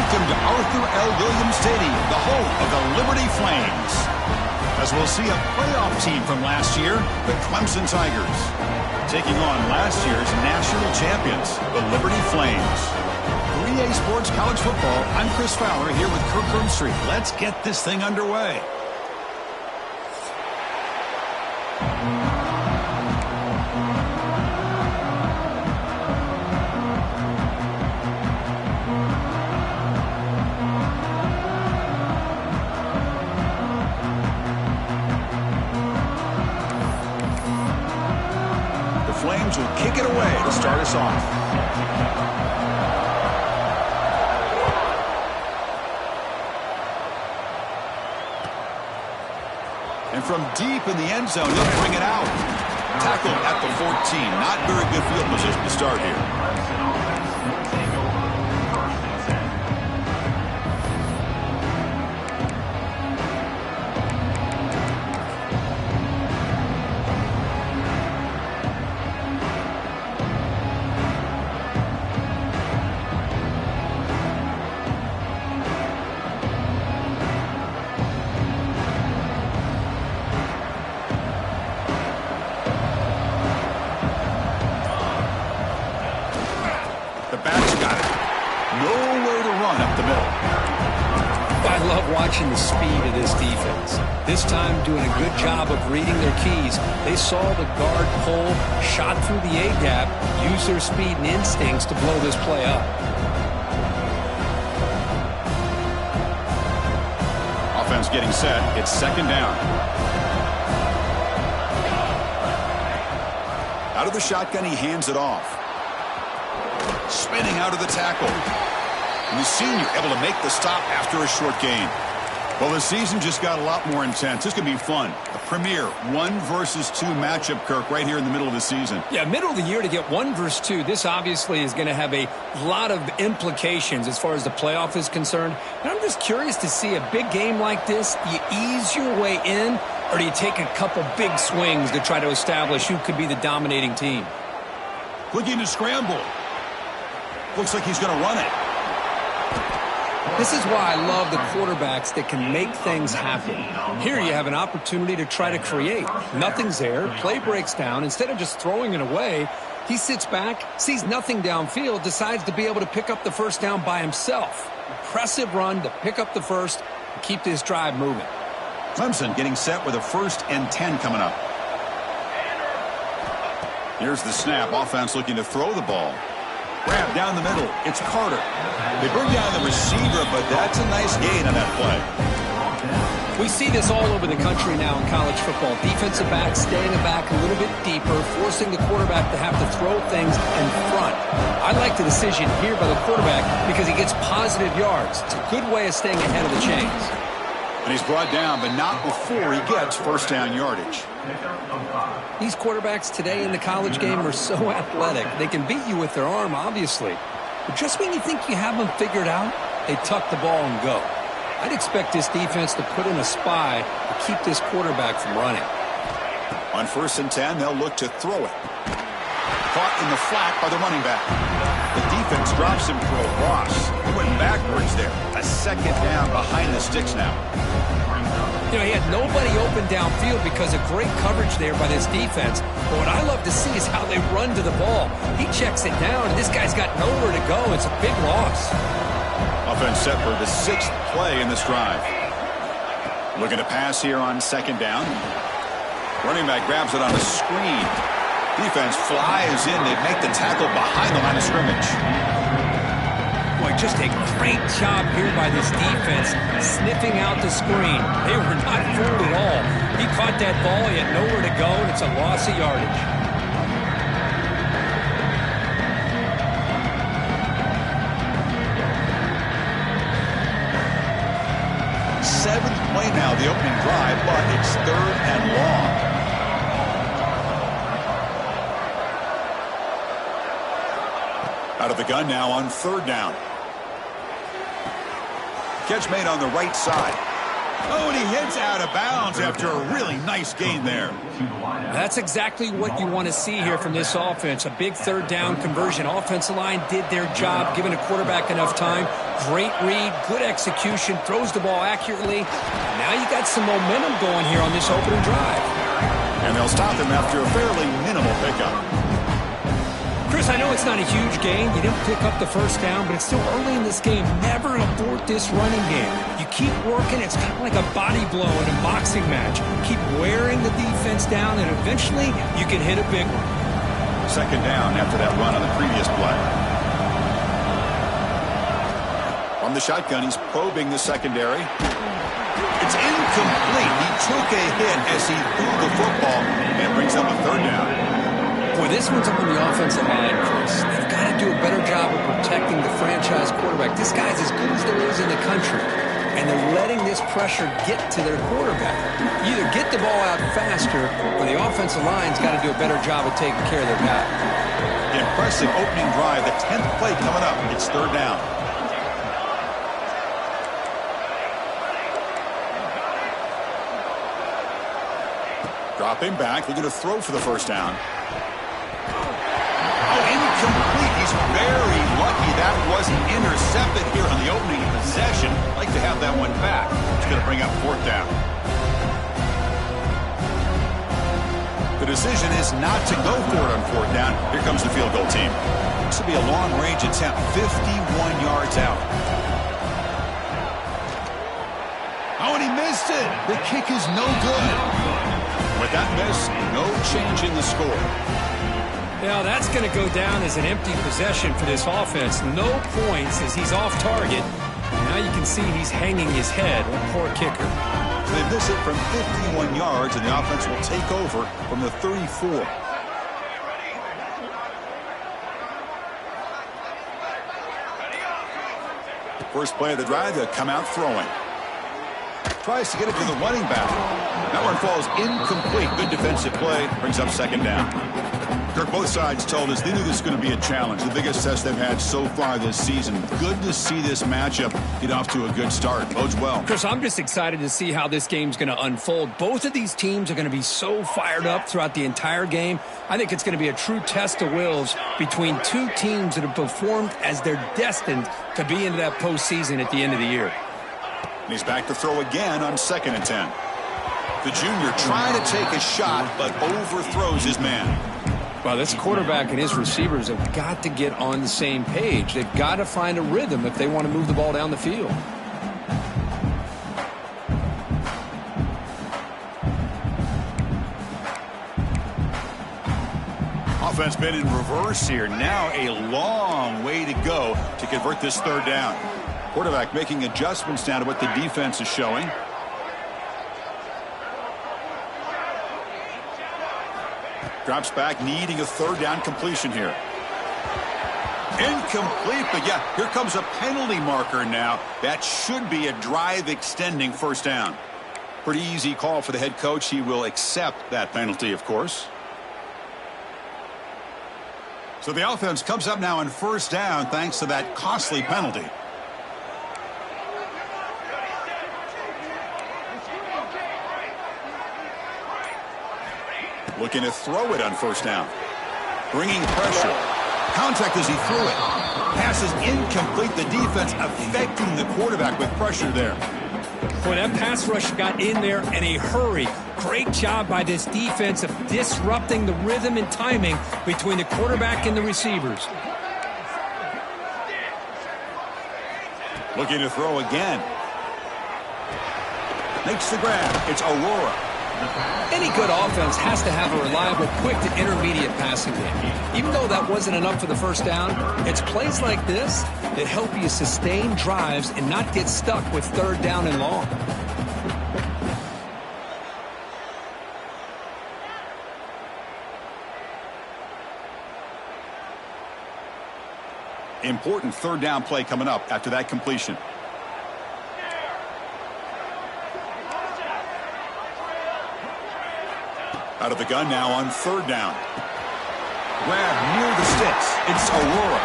Welcome to Arthur L. Williams Stadium, the home of the Liberty Flames. As we'll see a playoff team from last year, the Clemson Tigers, taking on last year's national champions, the Liberty Flames. 3A Sports College Football, I'm Chris Fowler here with Kirk Herbstreit. Let's get this thing underway. Flames will kick it away to start us off. And from deep in the end zone, he'll bring it out. Tackled at the 14. Not very good field position to start here. Watching the speed of this defense. This time doing a good job of reading their keys. They saw the guard pull, shot through the A-gap, used their speed and instincts to blow this play up. Offense getting set. It's second down. Out of the shotgun, he hands it off. Spinning out of the tackle. The senior able to make the stop after a short gain. Well, the season just got a lot more intense. This could be fun. A premier 1 versus 2 matchup, Kirk, right here in the middle of the season. Yeah, middle of the year to get 1 versus 2. This obviously is going to have a lot of implications as far as the playoff is concerned. And I'm just curious to see a big game like this. Do you ease your way in, or do you take a couple big swings to try to establish who could be the dominating team? Looking to scramble. Looks like he's going to run it. This is why I love the quarterbacks that can make things happen. Here you have an opportunity to try to create. Nothing's there. Play breaks down. Instead of just throwing it away, he sits back, sees nothing downfield, decides to be able to pick up the first down by himself. Impressive run to pick up the first and keep this drive moving. Clemson getting set with a 1st and 10 coming up. Here's the snap. Offense looking to throw the ball. Grab down the middle. It's Carter. They bring down the receiver, but that's a nice gain on that play. We see this all over the country now in college football. Defensive backs staying back a little bit deeper, forcing the quarterback to have to throw things in front. I like the decision here by the quarterback because he gets positive yards. It's a good way of staying ahead of the chains. And he's brought down, but not before he gets first down yardage. These quarterbacks today in the college game are so athletic. They can beat you with their arm, obviously. But just when you think you have them figured out, they tuck the ball and go. I'd expect this defense to put in a spy to keep this quarterback from running. On 1st and 10, they'll look to throw it. Caught in the flat by the running back. The defense drops him for a loss. He went backwards there. A second down behind the sticks now. You know, he had nobody open downfield because of great coverage there by this defense. But what I love to see is how they run to the ball. He checks it down, and this guy's got nowhere to go. It's a big loss. Offense set for the 6th play in this drive. Looking to pass here on 2nd down. Running back grabs it on a screen. Defense flies in. They make the tackle behind the line of scrimmage. Boy, just a great job here by this defense, sniffing out the screen. They were not fooled at all. He caught that ball, he had nowhere to go, and it's a loss of yardage. 7th play now, the opening drive, but it's 3rd and long. Out of the gun now on 3rd down. Catch made on the right side. Oh, and he heads out of bounds after a really nice gain there. That's exactly what you want to see here from this offense. A big third down conversion. Offensive line did their job, giving the quarterback enough time. Great read, good execution, throws the ball accurately. Now you got some momentum going here on this opening drive. And they'll stop him after a fairly minimal pickup. Chris, I know it's not a huge gain. You didn't pick up the first down, but it's still early in this game. Never abort this running game. You keep working. It's kind of like a body blow in a boxing match. Keep wearing the defense down, and eventually you can hit a big one. Second down after that run on the previous play. From the shotgun, he's probing the secondary. It's incomplete. He took a hit as he threw the football and brings up a third down. Boy, this one's on the offensive line, Chris. They've got to do a better job of protecting the franchise quarterback. This guy's as good as there is in the country, and they're letting this pressure get to their quarterback. You either get the ball out faster, or the offensive line's got to do a better job of taking care of their guy. Impressive opening drive. The 10th play coming up. It's third down. Dropping back, looking to throw for the first down. Oh, incomplete. He's very lucky that wasn't intercepted here on the opening possession. Like to have that one back. It's going to bring up fourth down. The decision is not to go for it on fourth down. Here comes the field goal team. This will be a long-range attempt, 51 yards out. Oh, and he missed it. The kick is no good. With that miss, no change in the score. Now that's going to go down as an empty possession for this offense. No points as he's off target. Now you can see he's hanging his head. Poor kicker. They miss it from 51 yards, and the offense will take over from the 34. First play of the drive, they'll come out throwing. Tries to get it to the running back. That one falls incomplete. Good defensive play. Brings up second down. Kirk, both sides told us they knew this was going to be a challenge. The biggest test they've had so far this season. Good to see this matchup get off to a good start. Bodes well. Chris, I'm just excited to see how this game's going to unfold. Both of these teams are going to be so fired up throughout the entire game. I think it's going to be a true test of wills between two teams that have performed as they're destined to be into that postseason at the end of the year. And he's back to throw again on 2nd and 10. The junior trying to take a shot, but overthrows his man. Well, this quarterback and his receivers have got to get on the same page. They've got to find a rhythm if they want to move the ball down the field. Offense been in reverse here. Now a long way to go to convert this third down. Quarterback making adjustments down to what the defense is showing. Drops back, needing a third down completion here. Incomplete, but yeah, here comes a penalty marker now. That should be a drive extending first down. Pretty easy call for the head coach. He will accept that penalty, of course. So the offense comes up now on first down thanks to that costly penalty. Looking to throw it on first down. Bringing pressure. Contact as he threw it. Pass is incomplete. The defense affecting the quarterback with pressure there. Boy, that pass rush got in there in a hurry. Great job by this defense of disrupting the rhythm and timing between the quarterback and the receivers. Looking to throw again. Makes the grab. It's Aurora. Any good offense has to have a reliable, quick to intermediate passing game. Even though that wasn't enough for the first down, it's plays like this that help you sustain drives and not get stuck with third down and long. Important third down play coming up after that completion. Out of the gun now on third down. Grab near the sticks. It's Aurora.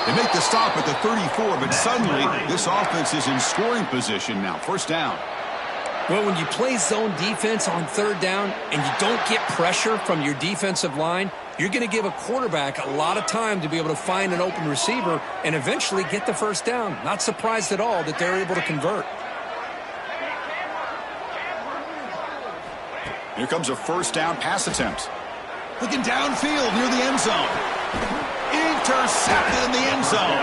They make the stop at the 34, but suddenly this offense is in scoring position now. First down. Well, when you play zone defense on third down and you don't get pressure from your defensive line, you're going to give a quarterback a lot of time to be able to find an open receiver and eventually get the first down. Not surprised at all that they're able to convert. Here comes a first down pass attempt. Looking downfield near the end zone. Intercepted in the end zone.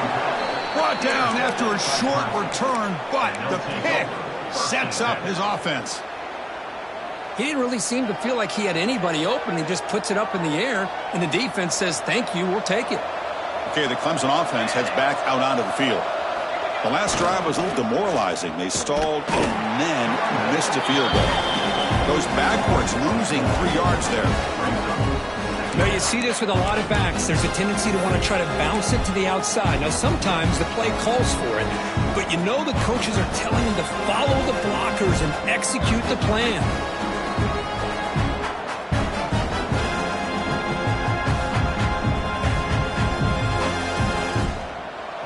Brought down after a short return, but the pick sets up his offense. He didn't really seem to feel like he had anybody open. He just puts it up in the air, and the defense says, thank you, we'll take it. Okay, the Clemson offense heads back out onto the field. The last drive was a little demoralizing. They stalled and then missed a field goal. Goes backwards, losing 3 yards there. Now, you see this with a lot of backs. There's a tendency to want to try to bounce it to the outside. Now, sometimes the play calls for it, but you know the coaches are telling them to follow the blockers and execute the plan.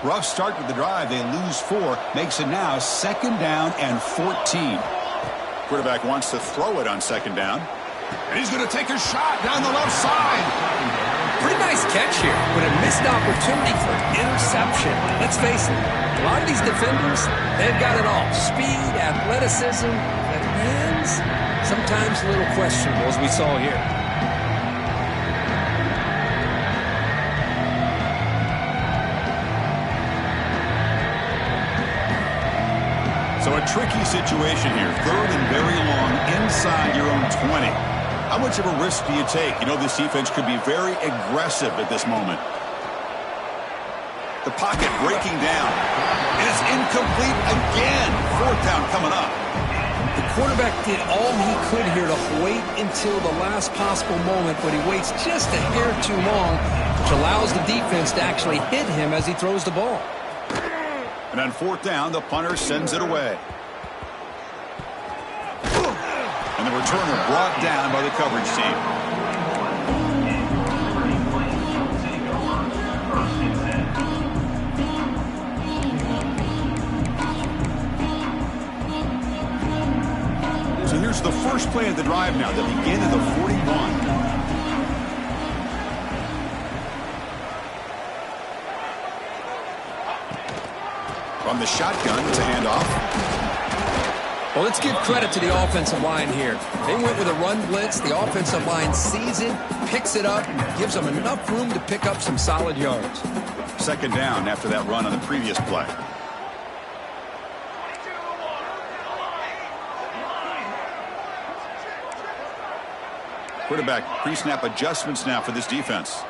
Rough start with the drive. They lose 4. Makes it now 2nd down and 14. Quarterback wants to throw it on 2nd down. And he's going to take a shot down the left side. Pretty nice catch here, but a missed opportunity for interception. Let's face it, a lot of these defenders, they've got it all. Speed, athleticism, but hands, sometimes a little questionable, as we saw here. So a tricky situation here. 3rd and very long inside your own 20. How much of a risk do you take? You know this defense could be very aggressive at this moment. The pocket breaking down. And it's incomplete again. 4th down coming up. The quarterback did all he could here to wait until the last possible moment, but he waits just a hair too long, which allows the defense to actually hit him as he throws the ball. And on 4th down, the punter sends it away. And the returner brought down by the coverage team. So here's the first play of the drive now, the beginning of the 41. From the shotgun, it's a handoff. Well, let's give credit to the offensive line here. They went with a run blitz. The offensive line sees it, picks it up, and gives them enough room to pick up some solid yards. 2nd down after that run on the previous play. Quarterback pre-snap adjustments now for this defense.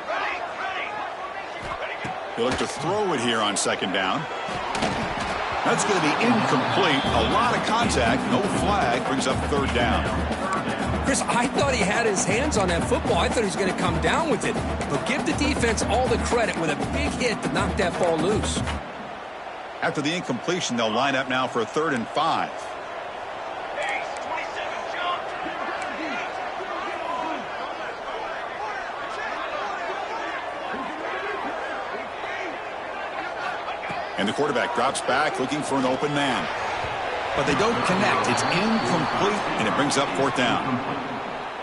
They look to throw it here on 2nd down. That's going to be incomplete. A lot of contact. No flag. Brings up 3rd down. Chris, I thought he had his hands on that football. I thought he was going to come down with it. But give the defense all the credit with a big hit to knock that ball loose. After the incompletion, they'll line up now for a 3rd and 5. And the quarterback drops back looking for an open man. But they don't connect. It's incomplete, and it brings up 4th down.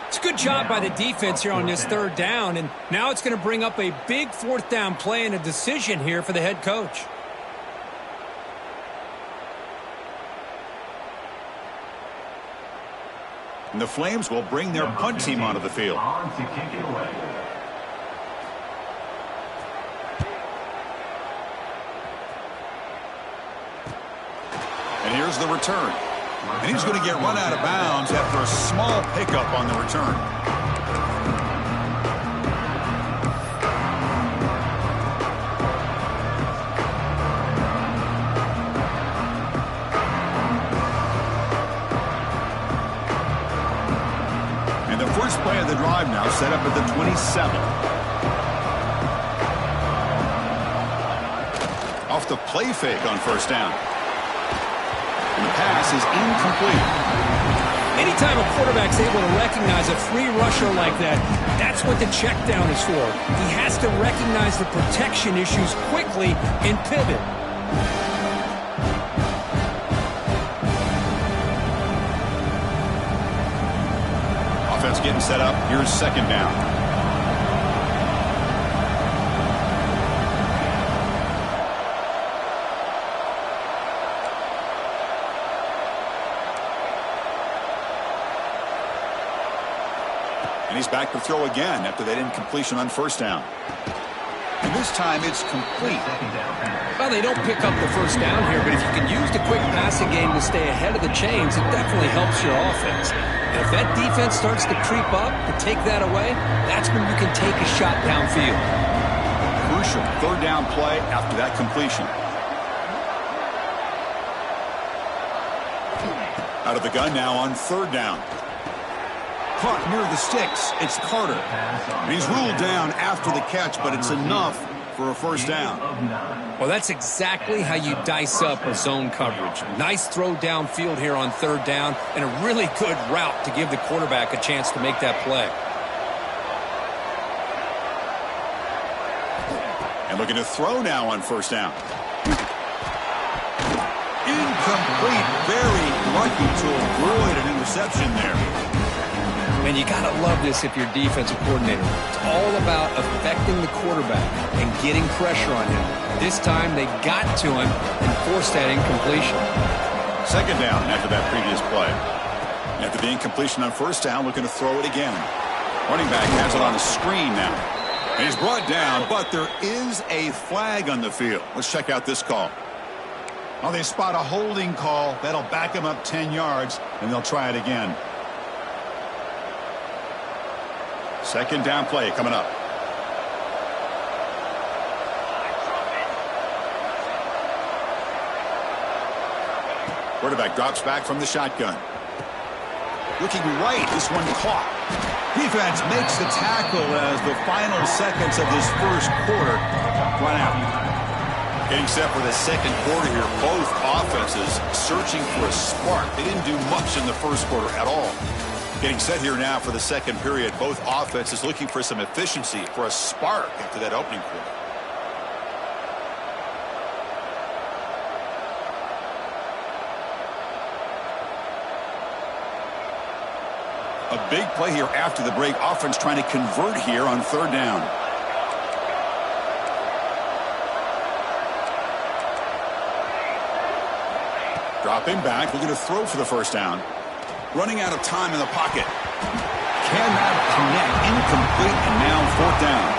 It's a good job by the defense here on this 3rd down, and now it's going to bring up a big 4th down play and a decision here for the head coach. And the Flames will bring their punt team onto the field. And here's the return. And he's going to get run out of bounds after a small pickup on the return. And the first play of the drive now set up at the 27. Off the play fake on 1st down. And the pass is incomplete. Anytime a quarterback's able to recognize a free rusher like that, that's what the check down is for. He has to recognize the protection issues quickly and pivot. getting set up. Here's second down. And he's back to throw again after that incompletion on first down. And this time it's complete. Well, they don't pick up the first down here, but if you can use the quick passing game to stay ahead of the chains, it definitely helps your offense. And if that defense starts to creep up to take that away, that's when you can take a shot downfield. Crucial third down play after that completion. Out of the gun now on third down. Caught near the sticks. It's Carter. And he's ruled down after the catch, but it's enough for a first down. Well, that's exactly how you dice up a zone coverage. Nice throw downfield here on third down, and a really good route to give the quarterback a chance to make that play. And looking to throw now on first down. Incomplete. Very lucky to avoid an interception there. And you got to love this if you're defensive coordinator. It's all about affecting the quarterback and getting pressure on him. This time they got to him and forced that incompletion. Second down after that previous play. After the incompletion on first down, looking to throw it again. Running back has it on the screen now. And he's brought down, but there is a flag on the field. Let's check out this call. Well, they spot a holding call. That'll back him up 10 yards, and they'll try it again. Second down play coming up. Quarterback drops back from the shotgun. Looking right, this one caught. Defense makes the tackle as the final seconds of this first quarter run out. Getting set for the second quarter here. Both offenses searching for a spark. They didn't do much in the first quarter at all. Getting set here now for the second period. Both offenses looking for some efficiency, for a spark after that opening quarter. A big play here after the break. Offense trying to convert here on third down. Dropping back, looking to throw for the first down. Running out of time in the pocket. Cannot connect. Incomplete, and now fourth down.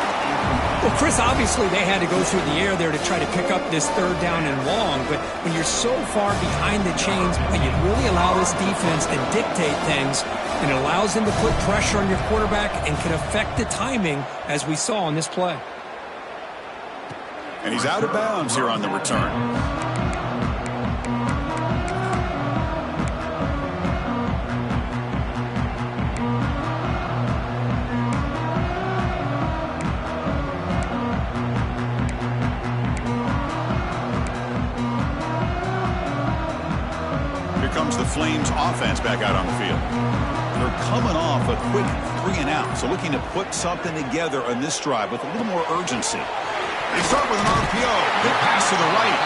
Well, Chris, obviously they had to go through the air there to try to pick up this third down and long, but when you're so far behind the chains, you really allow this defense to dictate things, and it allows them to put pressure on your quarterback and can affect the timing, as we saw on this play. And he's out of bounds here on the return. The Flames offense back out on the field. They're coming off a quick 3-and-out, so looking to put something together on this drive with a little more urgency. They start with an RPO. They pass to the right.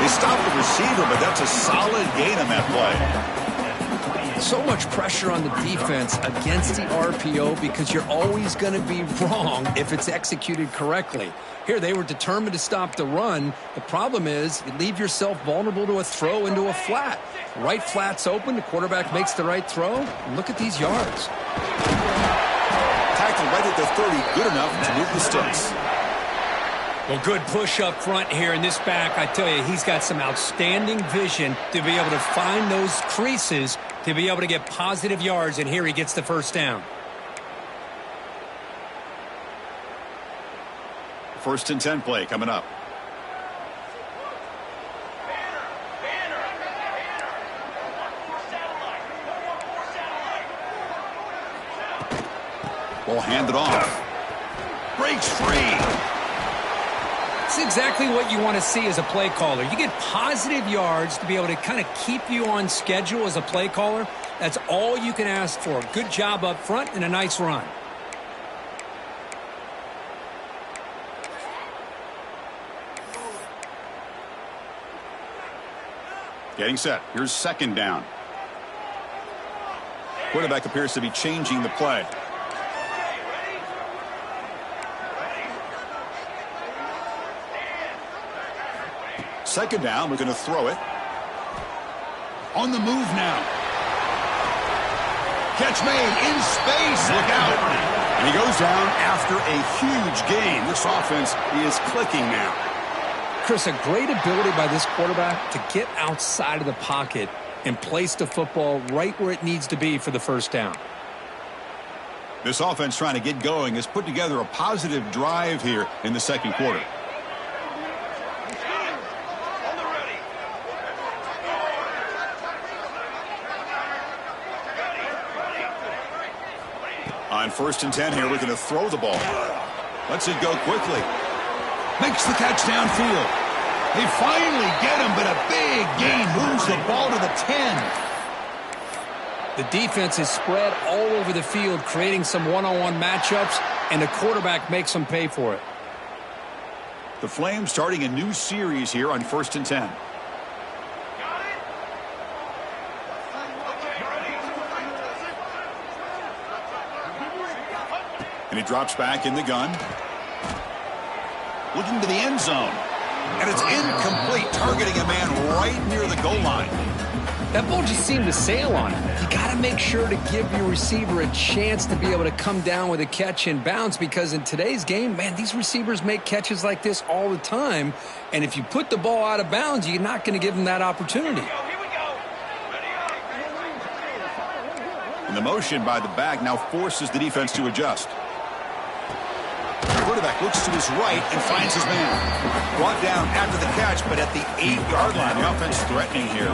They stop the receiver, but that's a solid gain on that play. So much pressure on the defense against the RPO because you're always going to be wrong if it's executed correctly. Here, they were determined to stop the run. The problem is you leave yourself vulnerable to a throw into a flat. Right flat's open. The quarterback makes the right throw. And look at these yards. Tackled right at the 30. Good enough to move the sticks. Well, good push up front here in this back. I tell you, he's got some outstanding vision to be able to find those creases to be able to get positive yards. And here he gets the first down. First and 10 play coming up. Ball handed off. Breaks free. It's exactly what you want to see as a play caller. You get positive yards to be able to kind of keep you on schedule as a play caller. That's all you can ask for. Good job up front and a nice run. Getting set. Here's second down. Quarterback appears to be changing the play. second down, we're going to throw it. On the move now. Catch made in space. Look out. And he goes down after a huge gain. This offense is clicking now. Chris, a great ability by this quarterback to get outside of the pocket and place the football right where it needs to be for the first down. This offense trying to get going has put together a positive drive here in the second quarter. On 1st and 10 here, we're going to throw the ball. Lets it go quickly. Makes the catch downfield. They finally get him, but a big gain moves the ball to the 10. The defense is spread all over the field, creating some one-on-one matchups, and the quarterback makes them pay for it. The Flames starting a new series here on 1st and 10. And he drops back in the gun. Looking to the end zone. And it's incomplete, targeting a man right near the goal line. That ball just seemed to sail on him. You got to make sure to give your receiver a chance to be able to come down with a catch and bounce, because in today's game, man, these receivers make catches like this all the time. And if you put the ball out of bounds, you're not going to give them that opportunity. And the motion by the back now forces the defense to adjust. The quarterback looks to his right and finds his man. Brought down after the catch, but at the 8-yard line, the offense threatening here.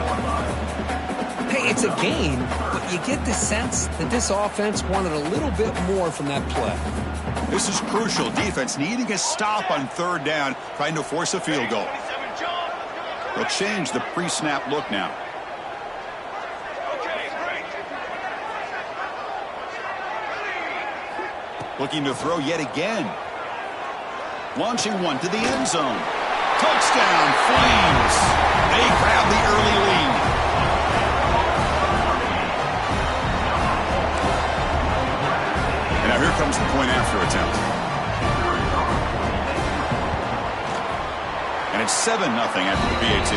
Hey, it's a gain, but you get the sense that this offense wanted a little bit more from that play. This is crucial. Defense needing a stop on 3rd down, trying to force a field goal. They'll change the pre-snap look now. Looking to throw yet again. Launching one to the end zone. Touchdown, Flames. They grab the early lead. And now here comes the point after attempt. And it's 7-0 after the PAT.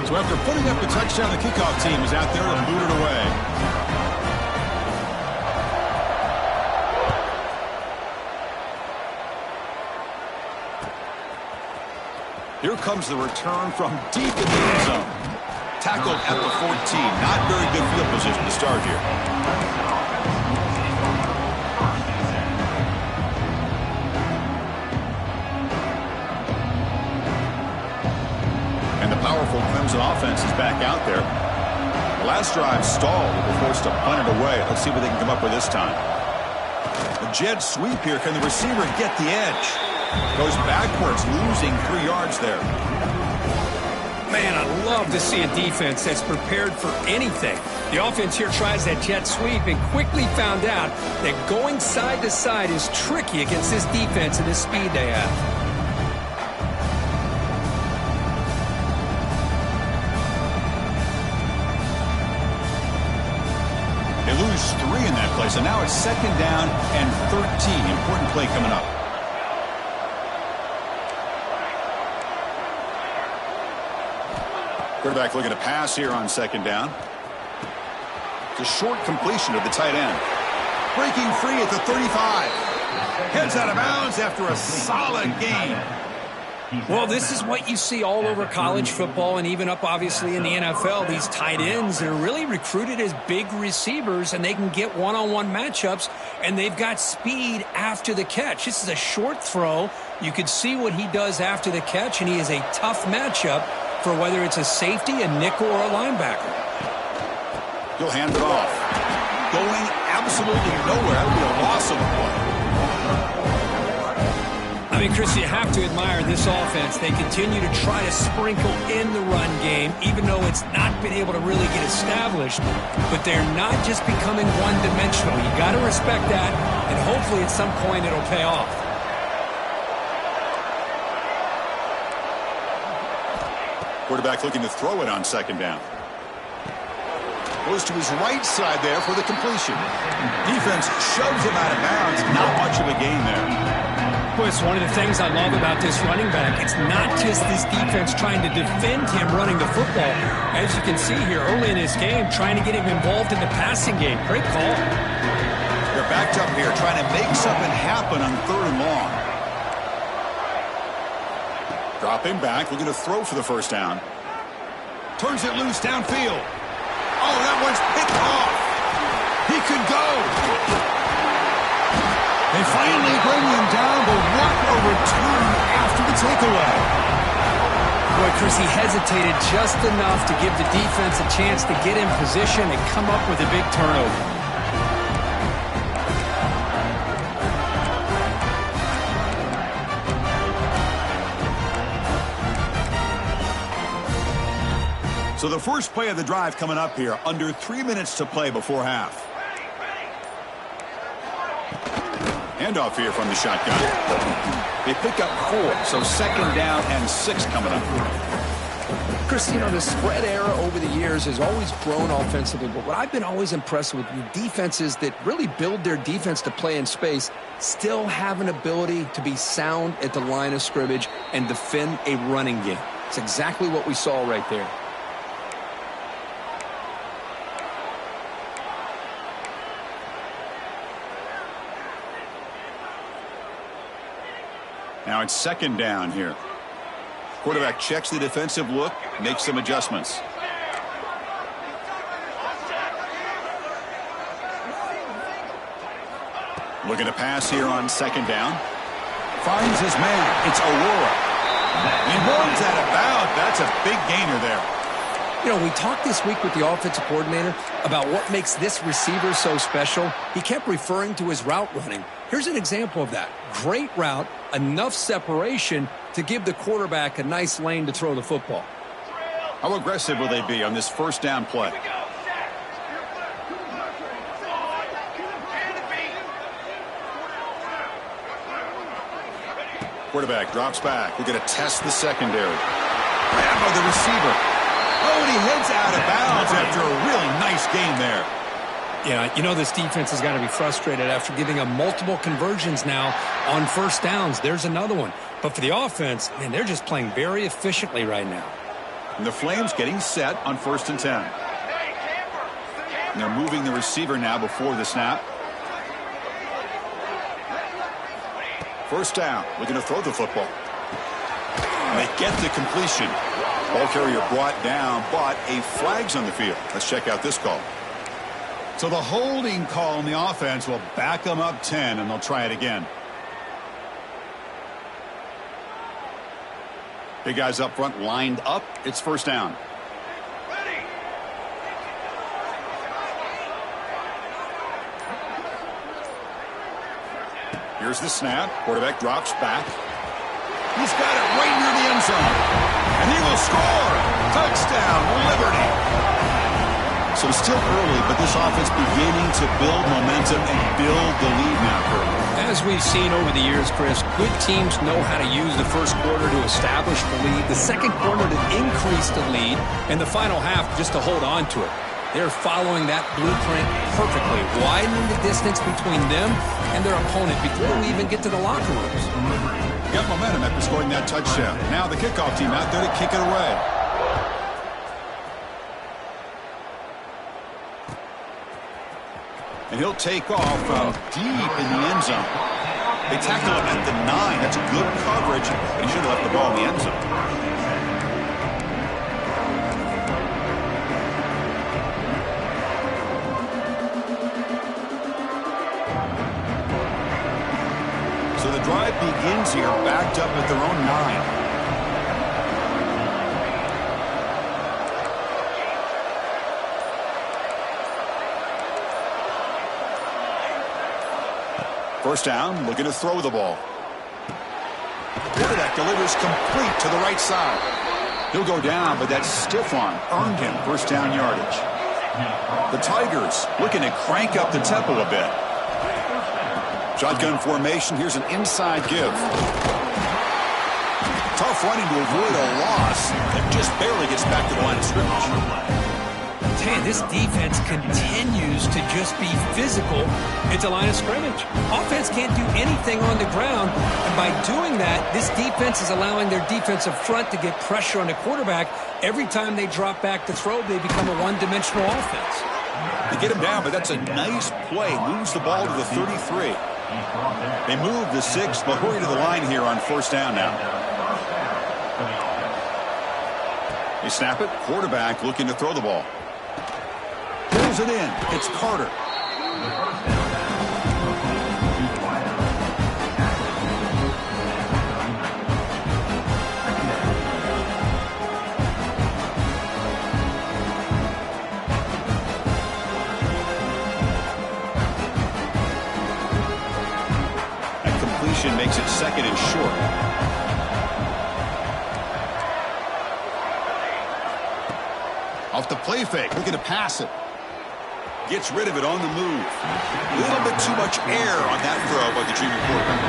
So after putting up the touchdown, the kickoff team is out there to boot it away. Here comes the return from deep in the end zone. Tackled at the 14. Not very good field position to start here. And the powerful Clemson offense is back out there. The last drive stalled. They were forced to punt it away. Let's see what they can come up with this time. A jet sweep here. Can the receiver get the edge? Goes backwards, losing 3 yards there. Man, I love to see a defense that's prepared for anything. The offense here tries that jet sweep and quickly found out that going side to side is tricky against this defense and this speed they have. They lose 3 in that play, so now it's 2nd down and 13. Important play coming up. Quarterback looking to pass here on 2nd down. It's a short completion of the tight end. Breaking free at the 35. Heads out of bounds after a solid gain. Well, this is what you see all over college football and even up, obviously, in the NFL. These tight ends, they're really recruited as big receivers, and they can get one-on-one matchups, and they've got speed after the catch. This is a short throw. You could see what he does after the catch, and he is a tough matchup for whether it's a safety, a nickel, or a linebacker. He'll hand it off. Going absolutely nowhere. That would be a loss of the play. I mean, Chris, you have to admire this offense. They continue to try to sprinkle in the run game, even though it's not been able to really get established. But they're not just becoming one-dimensional. You got to respect that, and hopefully at some point it'll pay off. Quarterback looking to throw it on 2nd down. Goes to his right side there for the completion. Defense shoves him out of bounds. Not much of a gain there. Rehnquist, one of the things I love about this running back, it's not just this defense trying to defend him running the football. As you can see here early in this game, trying to get him involved in the passing game. Great call. They're backed up here trying to make something happen on 3rd and long. Dropping back, looking to throw for the first down. Turns it loose downfield. Oh, that one's picked off. He could go. They finally bring him down, but what a return after the takeaway. Boy, Chris, he hesitated just enough to give the defense a chance to get in position and come up with a big turnover. So the first play of the drive coming up here, under 3 minutes to play before half. Handoff here from the shotgun. They pick up 4, so 2nd down and 6 coming up. Chris, you know, the spread era over the years has always grown offensively, but what I've been always impressed with defenses that really build their defense to play in space still have an ability to be sound at the line of scrimmage and defend a running game. It's exactly what we saw right there. Now it's 2nd down here. Quarterback checks the defensive look, makes some adjustments. Looking to pass here on 2nd down. Finds his man. It's Aurora. He runs out of bounds. That's a big gainer there. You know, we talked this week with the offensive coordinator about what makes this receiver so special. He kept referring to his route running. Here's an example of that. Great route, enough separation to give the quarterback a nice lane to throw the football. How aggressive will they be on this 1st down play? Quarterback drops back. We're going to test the secondary. Grab by the receiver. Oh, and he heads out of bounds after a really nice game there. Yeah, you know this defense has got to be frustrated after giving up multiple conversions now on 1st downs. There's another one. But for the offense, man, they're just playing very efficiently right now. And the Flames getting set on 1st and 10. And they're moving the receiver now before the snap. 1st down, looking to throw the football. And they get the completion. Ball carrier brought down, but a flag's on the field. Let's check out this call. So the holding call on the offense will back them up 10, and they'll try it again. Big guys up front lined up. It's 1st down. Here's the snap. Quarterback drops back. He's got it right near the end zone. And he will score. Touchdown, Liberty. So still early, but this offense beginning to build momentum and build the lead now, Kurt. As we've seen over the years, Chris, good teams know how to use the 1st quarter to establish the lead, the 2nd quarter to increase the lead, and the final half just to hold on to it. They're following that blueprint perfectly, widening the distance between them and their opponent before we even get to the locker rooms. Got momentum after scoring that touchdown. Now the kickoff team out there to kick it away. And he'll take off from deep in the end zone. They tackle him at the 9. That's good coverage, but he should have left the ball in the end zone. So the drive begins here, backed up at their own 9. First down, looking to throw the ball. Quarterback delivers complete to the right side. He'll go down, but that stiff arm earned him 1st down yardage. The Tigers looking to crank up the tempo a bit. Shotgun formation. Here's an inside give. Tough running to avoid a loss. That just barely gets back to the line of scrimmage. Man, this defense continues to just be physical at the line of scrimmage. Offense can't do anything on the ground, and by doing that, this defense is allowing their defensive front to get pressure on the quarterback. Every time they drop back to throw, they become a one-dimensional offense. They get him down, but that's a nice play. Moves the ball to the 33. They move the 6, but hurry to the line here on first down now. They snap it. Quarterback looking to throw the ball. Pulls it in. It's Carter. That completion makes it second and short. Off the play fake, looking to pass it. Gets rid of it on the move. A little bit too much air on that throw by the junior quarterback.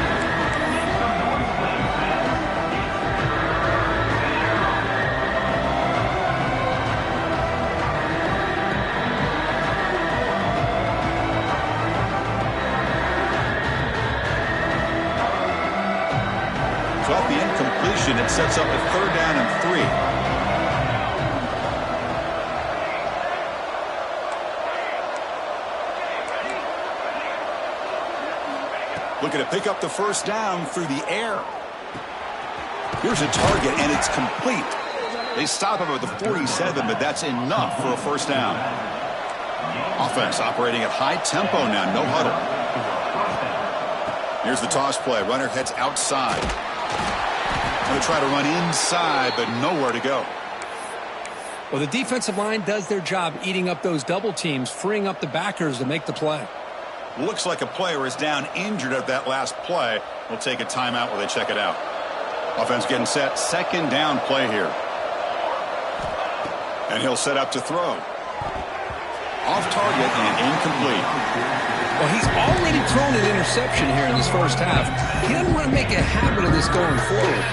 So off the incompletion, it sets up a 3rd down and 3. Looking to pick up the first down through the air. Here's a target, and it's complete. They stop him at the 47, but that's enough for a first down. Offense operating at high tempo now, no huddle. Here's the toss play. Runner heads outside. Going to try to run inside, but nowhere to go. Well, the defensive line does their job eating up those double teams, freeing up the backers to make the play. Looks like a player is down injured at that last play. We'll take a timeout while they check it out. Offense getting set. 2nd down play here. And he'll set up to throw. Off target and incomplete. Well, he's already thrown an interception here in this first half. He doesn't want to make a habit of this going forward.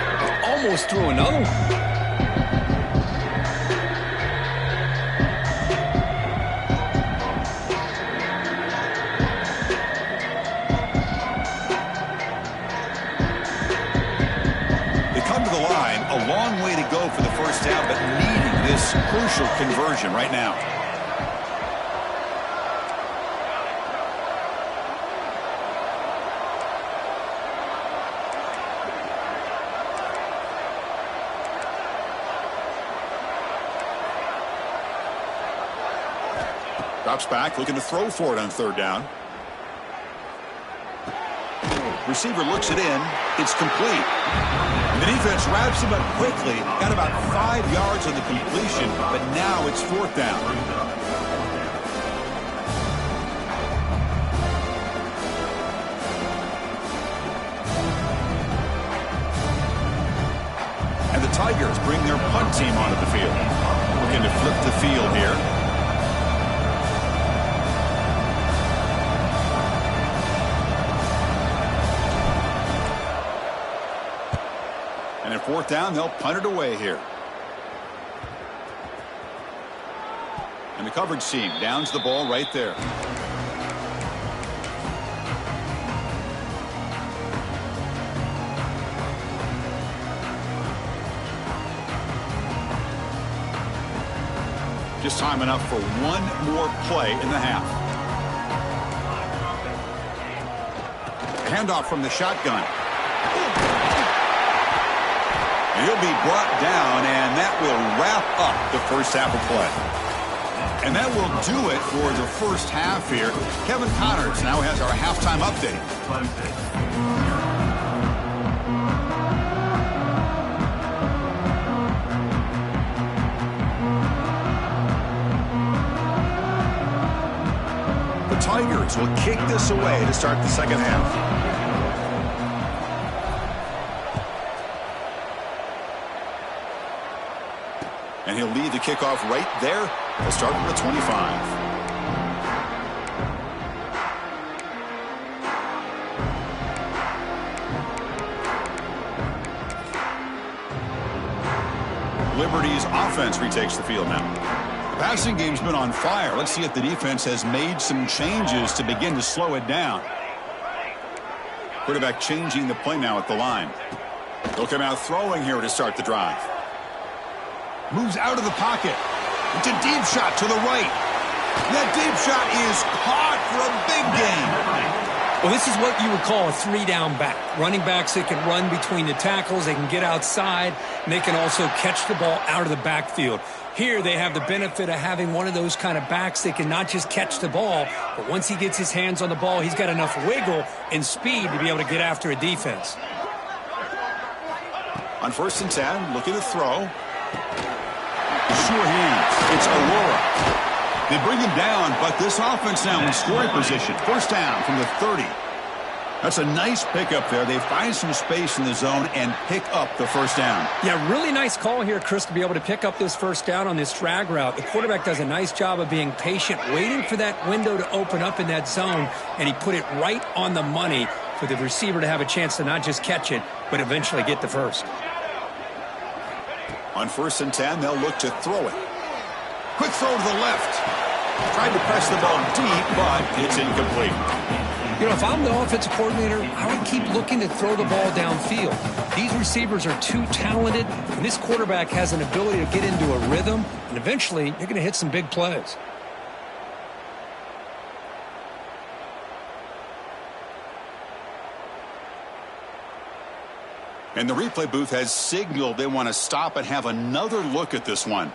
Almost threw another one. A long way to go for the first down, but needing this crucial conversion right now. Drops back, looking to throw for it on 3rd down. Receiver looks it in. It's complete. The defense wraps him up quickly. Got about 5 yards on the completion, but now it's 4th down. And the Tigers bring their punt team onto the field. Looking to flip the field here. And at 4th down, they'll punt it away here. And the coverage team downs the ball right there. Just time enough for one more play in the half. Handoff from the shotgun. And he'll be brought down, and that will wrap up the first half of play. And that will do it for the first half here. Kevin Connors now has our halftime update. The Tigers will kick this away to start the second half. And he'll lead the kickoff right there. He'll start from the 25. Liberty's offense retakes the field now. Passing game's been on fire. Let's see if the defense has made some changes to begin to slow it down. Quarterback changing the play now at the line. They'll come out throwing here to start the drive. Moves out of the pocket. It's a deep shot to the right. That deep shot is caught for a big gain. Well, this is what you would call a three-down back. Running backs that can run between the tackles, they can get outside, and they can also catch the ball out of the backfield. Here they have the benefit of having one of those kind of backs that can not just catch the ball, but once he gets his hands on the ball, he's got enough wiggle and speed to be able to get after a defense. On 1st and 10, looking to throw. Sure hands. It's Aurora. They bring him down, but this offense now in scoring position. 1st down from the 30. That's a nice pickup there. They find some space in the zone and pick up the 1st down. Yeah, really nice call here, Chris, to be able to pick up this 1st down on this drag route. The quarterback does a nice job of being patient, waiting for that window to open up in that zone, and he put it right on the money for the receiver to have a chance to not just catch it, but eventually get the 1st. On 1st and 10, they'll look to throw it. Quick throw to the left. Tried to press the ball deep, but it's incomplete. You know, if I'm the offensive coordinator, I would keep looking to throw the ball downfield. These receivers are too talented, and this quarterback has an ability to get into a rhythm, and eventually you're going to hit some big plays. And the replay booth has signaled they want to stop and have another look at this one.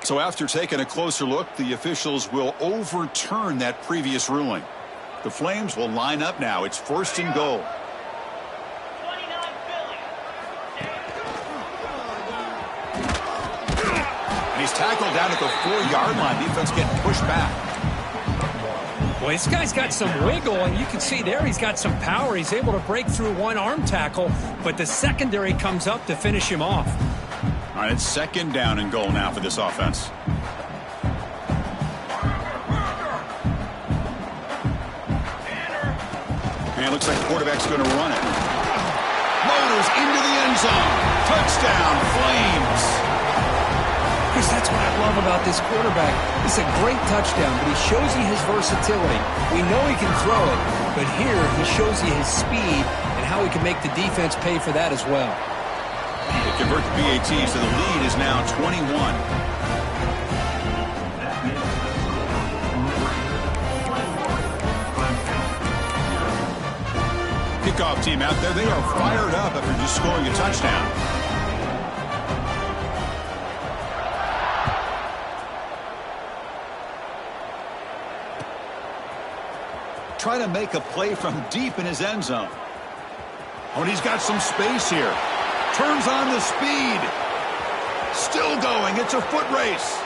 So after taking a closer look, the officials will overturn that previous ruling. The Flames will line up now. It's 1st and goal. And he's tackled down at the 4-yard line. Defense getting pushed back. Well, this guy's got some wiggle, and you can see there he's got some power. He's able to break through one arm tackle, but the secondary comes up to finish him off. All right, it's 2nd down and goal now for this offense. And it looks like the quarterback's going to run it. Motors into the end zone. Touchdown, Flames. Chris, that's what I love about this quarterback. It's a great touchdown, but he shows you his versatility. We know he can throw it, but here he shows you his speed and how he can make the defense pay for that as well. They convert the PAT, so the lead is now 21. Kickoff team out there, they are fired up after just scoring a touchdown. Trying to make a play from deep in his end zone. Oh, and he's got some space here. Turns on the speed. Still going. It's a foot race.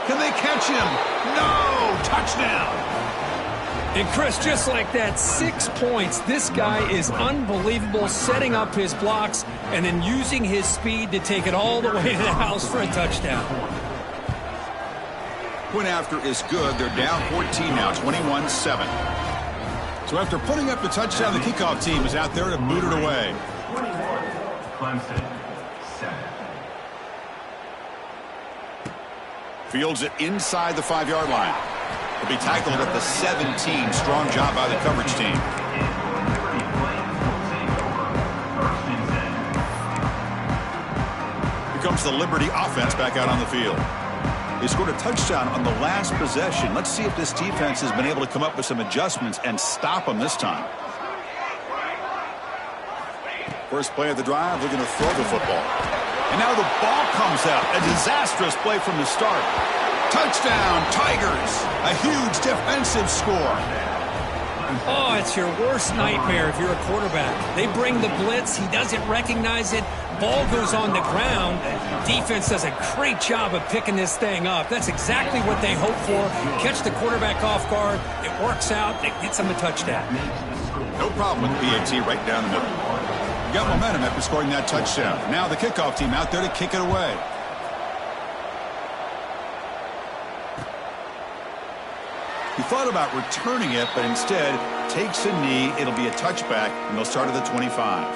Can they catch him? No! Touchdown! And Chris, just like that, 6 points. This guy is unbelievable, setting up his blocks and then using his speed to take it all the way to the house for a touchdown. Point after is good. They're down 14 now, 21-7. So after putting up the touchdown, the kickoff team is out there to boot it away. Fields it inside the 5-yard line. He'll be tackled at the 17. Strong job by the coverage team. Here comes the Liberty offense back out on the field. They scored a touchdown on the last possession. Let's see if this defense has been able to come up with some adjustments and stop them this time. First play of the drive, looking to throw the football. And now the ball comes out. A disastrous play from the start. Touchdown, Tigers. A huge defensive score. Oh, it's your worst nightmare if you're a quarterback. They bring the blitz. He doesn't recognize it. Ball goes on the ground. Defense does a great job of picking this thing up. That's exactly what they hope for. Catch the quarterback off guard. It works out. It gets them a touchdown. No problem with PAT right down the middle. Got momentum after scoring that touchdown. Now the kickoff team out there to kick it away. He thought about returning it, but instead takes a knee. It'll be a touchback, and they'll start at the 25.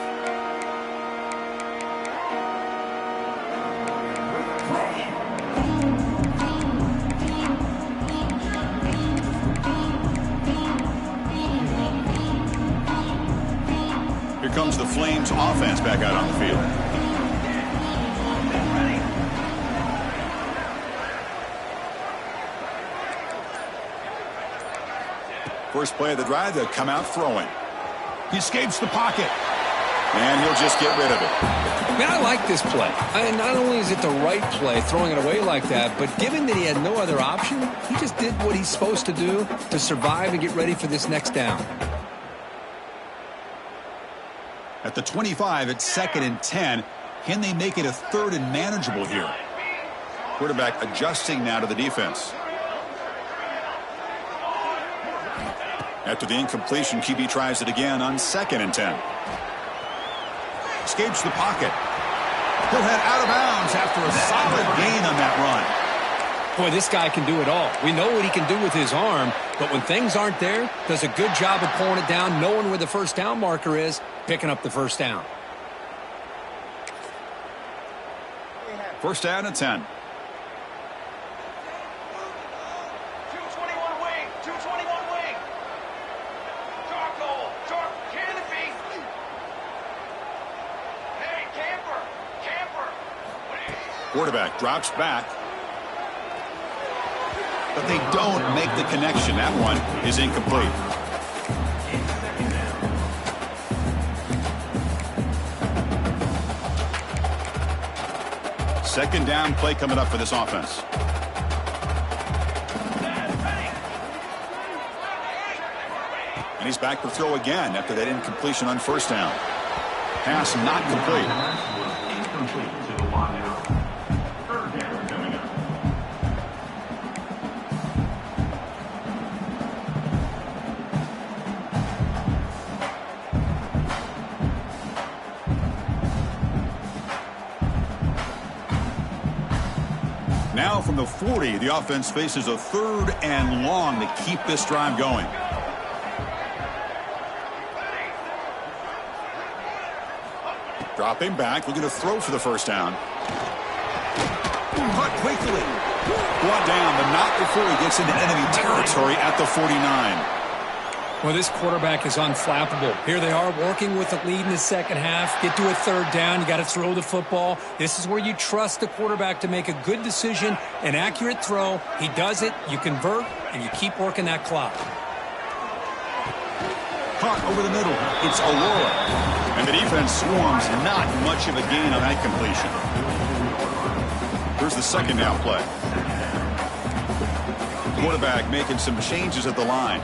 comes the Flames offense back out on the field. First play of the drive, they'll come out throwing. He escapes the pocket. And he'll just get rid of it. Man, I like this play. And not only is it the right play, throwing it away like that, but given that he had no other option, he just did what he's supposed to do to survive and get ready for this next down. At the 25, it's 2nd and 10. Can they make it a 3rd and manageable here? Quarterback adjusting now to the defense. After the incompletion, QB tries it again on 2nd and 10. Escapes the pocket. He'll head out of bounds after a solid gain on that run. Boy, this guy can do it all. We know what he can do with his arm, but when things aren't there, does a good job of pulling it down, knowing where the first down marker is, picking up the first down. First down and 10. 221 wing, 221 wing. Dark hole, dark canopy. Hey, camper, camper. Quarterback drops back. But they don't make the connection. That one is incomplete. Second down play coming up for this offense. And he's back to throw again after that incompletion on first down. Pass not complete. Incomplete to the wideout. Third down coming up. Now from the 40, the offense faces a 3rd and long to keep this drive going. Dropping back, looking to throw for the first down. Cut quickly. Brought down, but not before he gets into enemy territory at the 49. Well, this quarterback is unflappable. Here they are working with the lead in the second half. Get to a 3rd down. You got to throw the football. This is where you trust the quarterback to make a good decision, an accurate throw. He does it, you convert, and you keep working that clock. Caught over the middle. It's Aurora. And the defense swarms. Not much of a gain on that completion. Here's the second down play. Quarterback making some changes at the line.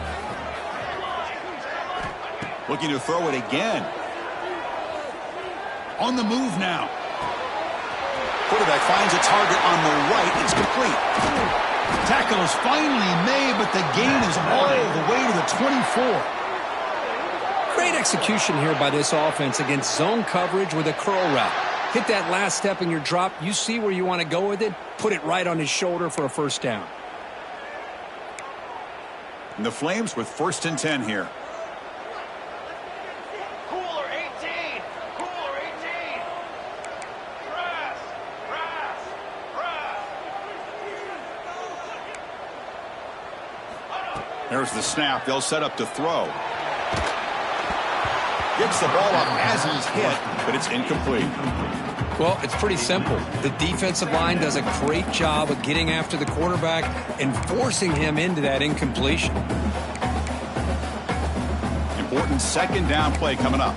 Looking to throw it again. On the move now. Quarterback finds a target on the right. It's complete. Tackle is finally made, but the gain is all the way to the 24. Great execution here by this offense against zone coverage with a curl route. Hit that last step in your drop. You see where you want to go with it. Put it right on his shoulder for a first down. And the Flames with 1st and 10 here. Cooler 18, cooler 18. Grass, grass, grass. There's the snap. They'll set up to throw. Gets the ball up as he's hit, but it's incomplete. Well, it's pretty simple. The defensive line does a great job of getting after the quarterback and forcing him into that incompletion. Important second down play coming up.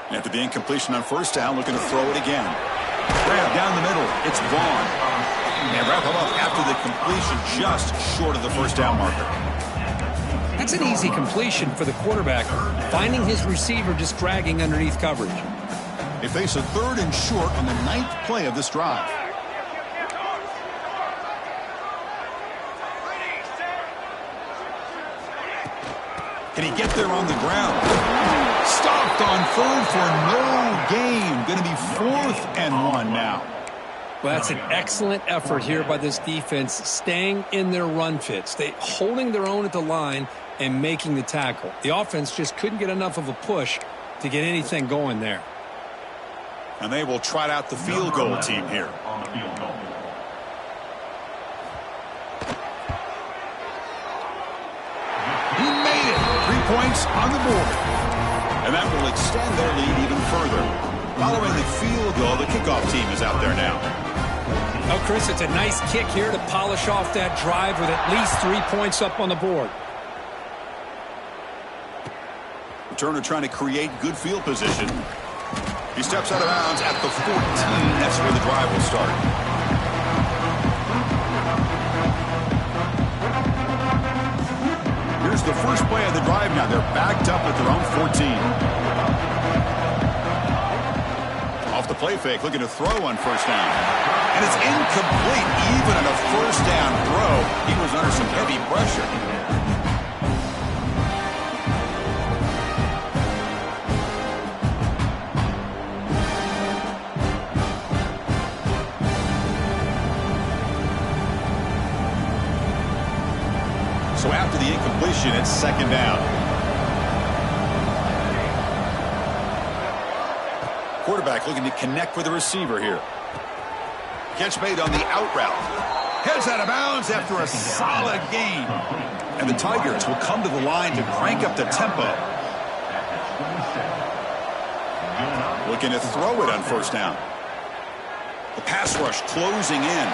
After the incompletion on first down, looking to throw it again. Grab down the middle. It's Vaughn. And wrap him up after the completion just short of the first down marker. That's an easy completion for the quarterback, finding his receiver just dragging underneath coverage. They face a 3rd and short on the 9th play of this drive. Can he get there on the ground? Stopped on 3rd for no gain. Going to be 4th and 1 now. Well, that's an excellent effort here by this defense, staying in their run fits. Holding their own at the line and making the tackle. The offense just couldn't get enough of a push to get anything going there. And they will trot out the field goal team here. On the field goal. He made it. 3 points on the board. And that will extend their lead even further. Following the field goal, the kickoff team is out there now. Oh, Chris, it's a nice kick here to polish off that drive with at least 3 points up on the board. Returner trying to create good field position. He steps out of bounds at the 14. That's where the drive will start. Here's the first play of the drive now. They're backed up at their own 14. Off the play fake, looking to throw on first down. And it's incomplete. Even on a first down throw, he was under some heavy pressure. So after the incompletion, it's second down. Quarterback looking to connect with the receiver here. Catch made on the out route. Heads out of bounds after a solid gain. And the Tigers will come to the line to crank up the tempo. Looking to throw it on first down. The pass rush closing in.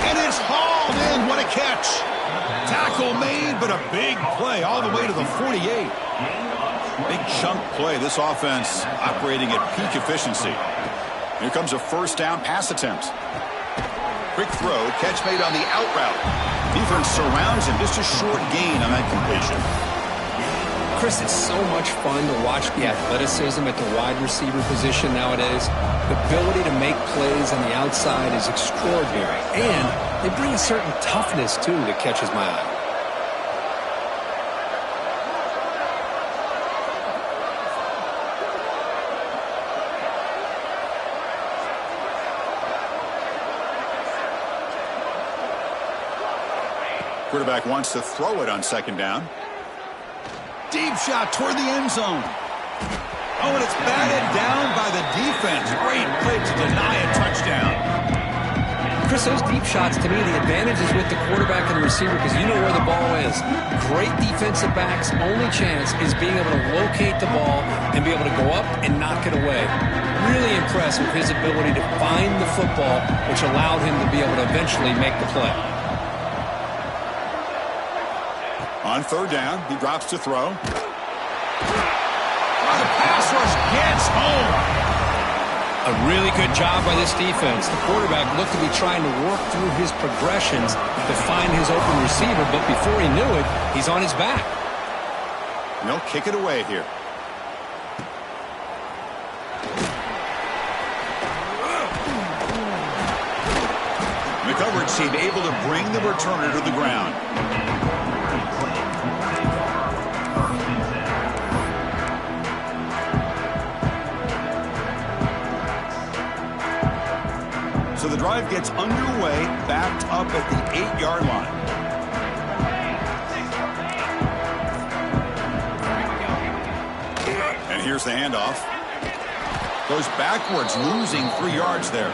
And it's hauled in. What a catch. Tackle made, but a big play all the way to the 48. Big chunk play. This offense operating at peak efficiency. Here comes a first down pass attempt. Quick throw, catch made on the out route. Defense surrounds him. Just a short gain on that completion. Chris, it's so much fun to watch the athleticism at the wide receiver position nowadays. The ability to make plays on the outside is extraordinary. And they bring a certain toughness, too, that catches my eye. Quarterback wants to throw it on second down. Deep shot toward the end zone. Oh, and it's batted down by the defense. Great play to deny a touchdown. Chris, those deep shots, to me, the advantage is with the quarterback and the receiver because you know where the ball is. Great defensive backs' only chance is being able to locate the ball and be able to go up and knock it away. Really impressed with his ability to find the football, which allowed him to be able to eventually make the play. On third down, he drops to throw. Oh, the pass rush gets home. A really good job by this defense. The quarterback looked to be trying to work through his progressions to find his open receiver, but before he knew it, he's on his back. And they'll kick it away here. The coverage team able to bring the returner to the ground. So the drive gets underway, backed up at the 8-yard line. And here's the handoff. Goes backwards, losing 3 yards there.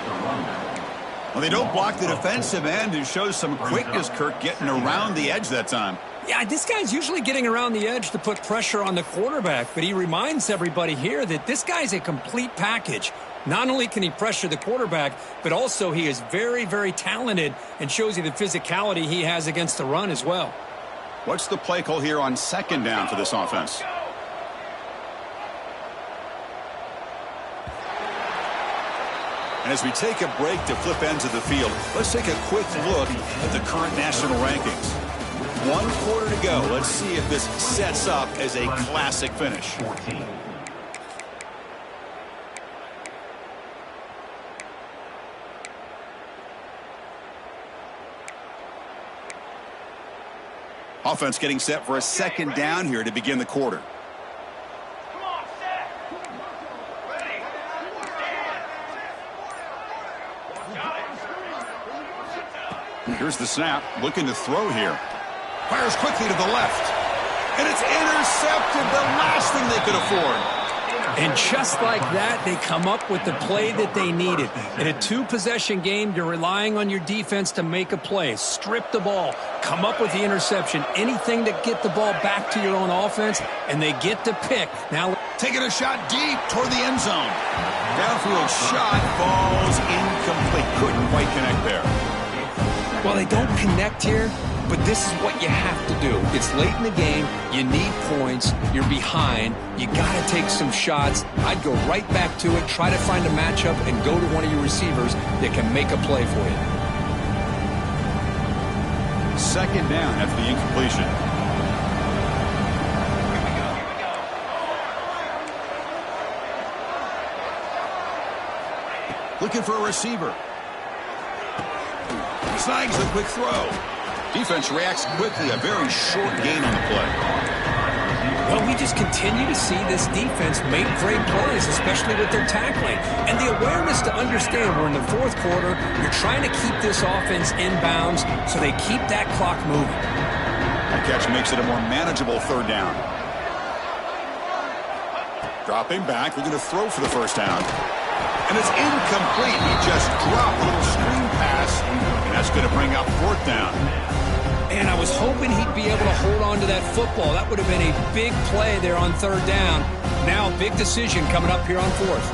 Well, they don't block the defensive end, who shows some quickness, Kirk, getting around the edge that time. Yeah, this guy's usually getting around the edge to put pressure on the quarterback, but he reminds everybody here that this guy's a complete package. Not only can he pressure the quarterback, but also he is very, very talented and shows you the physicality he has against the run as well. What's the play call here on second down for this offense? And as we take a break to flip ends of the field, let's take a quick look at the current national rankings. 1 quarter to go. Let's see if this sets up as a classic finish. 14. Offense getting set for a second down here to begin the quarter. Come on, set. Ready. Stand. Here's the snap, looking to throw here. Fires quickly to the left. And it's intercepted, the last thing they could afford. And just like that, they come up with the play that they needed. In a two-possession game, you're relying on your defense to make a play. Strip the ball, come up with the interception, anything to get the ball back to your own offense, and they get to pick. Now, taking a shot deep toward the end zone. Downfield shot falls incomplete. Couldn't quite connect there. well, they don't connect here, but this is what you have to do. It's late in the game. You need points. You're behind. You got to take some shots. I'd go right back to it, try to find a matchup, and go to one of your receivers that can make a play for you. Second down after the incompletion. Looking for a receiver. Snags the quick throw. Defense reacts quickly. A very short gain on the play. Well, we just continue to see this defense make great plays, especially with their tackling. And the awareness to understand we're in the fourth quarter, you're trying to keep this offense inbounds so they keep that clock moving. That catch makes it a more manageable third down. Dropping back, looking to throw for the first down. And it's incomplete. He just dropped a little screen pass, and that's going to bring up fourth down. And I was hoping he'd be able to hold on to that football. That would have been a big play there on third down. Now, big decision coming up here on fourth.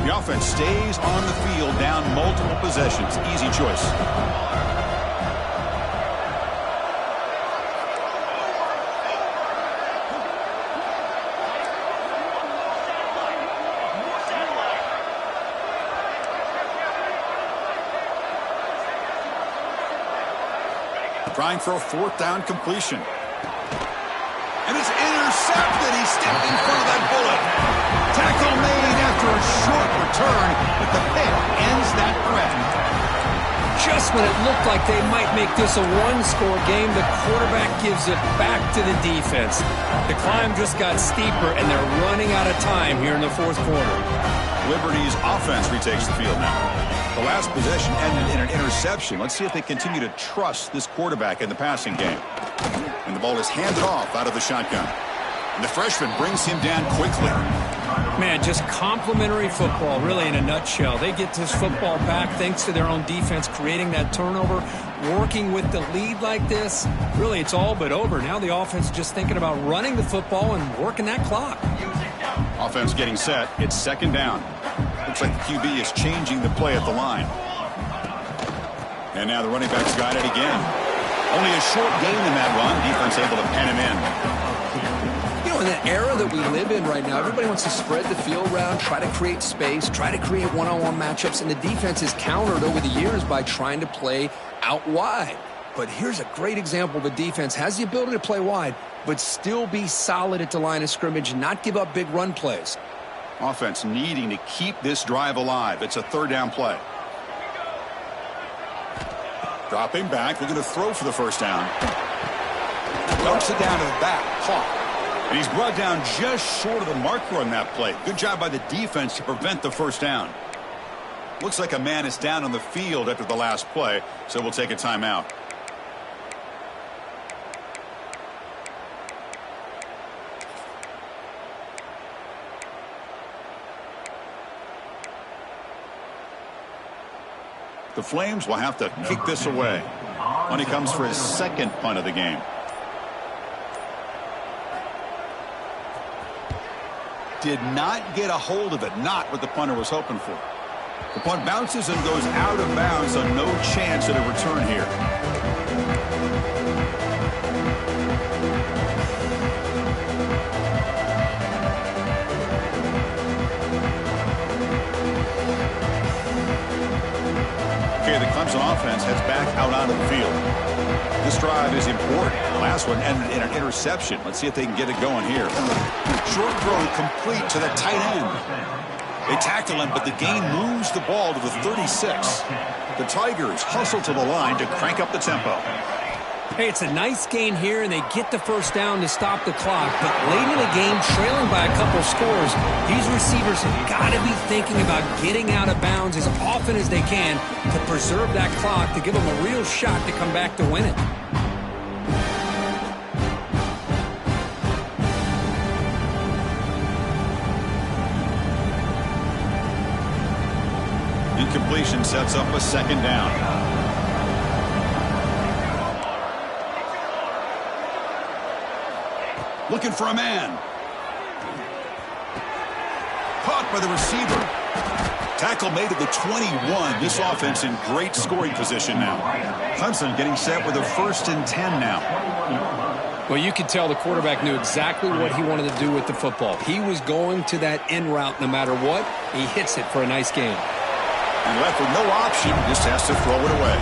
The offense stays on the field, down multiple possessions. Easy choice. Trying for a fourth down completion. And it's intercepted. He stepped in front of that bullet. Tackle made after a short return, but the pick ends that threat. Just when it looked like they might make this a one-score game, the quarterback gives it back to the defense. The climb just got steeper, and they're running out of time here in the fourth quarter. Liberty's offense retakes the field now. The last possession ended in an interception. Let's see if they continue to trust this quarterback in the passing game. And the ball is handed off out of the shotgun. And the freshman brings him down quickly. Man, just complimentary football, really, in a nutshell. They get this football back thanks to their own defense, creating that turnover, working with the lead like this. Really, it's all but over. Now the offense is just thinking about running the football and working that clock. Offense getting set. It's second down. Looks like the QB is changing the play at the line. And now the running back's got it again. Only a short gain in that run. Defense able to pen him in. You know, in the era that we live in right now, everybody wants to spread the field around, try to create space, try to create one-on-one matchups, and the defense is countered over the years by trying to play out wide. But here's a great example. The defense has the ability to play wide, but still be solid at the line of scrimmage, not give up big run plays. Offense needing to keep this drive alive. It's a third down play. Dropping back, looking to throw for the first down. Dumps it down to the back, caught. And he's brought down just short of the marker on that play. Good job by the defense to prevent the first down. Looks like a man is down on the field after the last play, so we'll take a timeout. The Flames will have to kick this away when he comes for his second punt of the game. Did not get a hold of it, not what the punter was hoping for. The punt bounces and goes out of bounds, so no chance at a return here. The Clemson offense heads back out onto the field. This drive is important. The last one ended in an interception. Let's see if they can get it going here. Short throw complete to the tight end. They tackle him, but the gain moves the ball to the 36. The Tigers hustle to the line to crank up the tempo. Hey, it's a nice gain here, and they get the first down to stop the clock. But late in the game, trailing by a couple scores, these receivers have got to be thinking about getting out of bounds as often as they can to preserve that clock, to give them a real shot to come back to win it. Incompletion sets up a second down. Looking for a man. Caught by the receiver. Tackle made at the 21. This offense in great scoring position now. Clemson getting set with a 1st and 10 now. Well, you could tell the quarterback knew exactly what he wanted to do with the football. He was going to that in route no matter what. He hits it for a nice gain. And left with no option, just has to throw it away.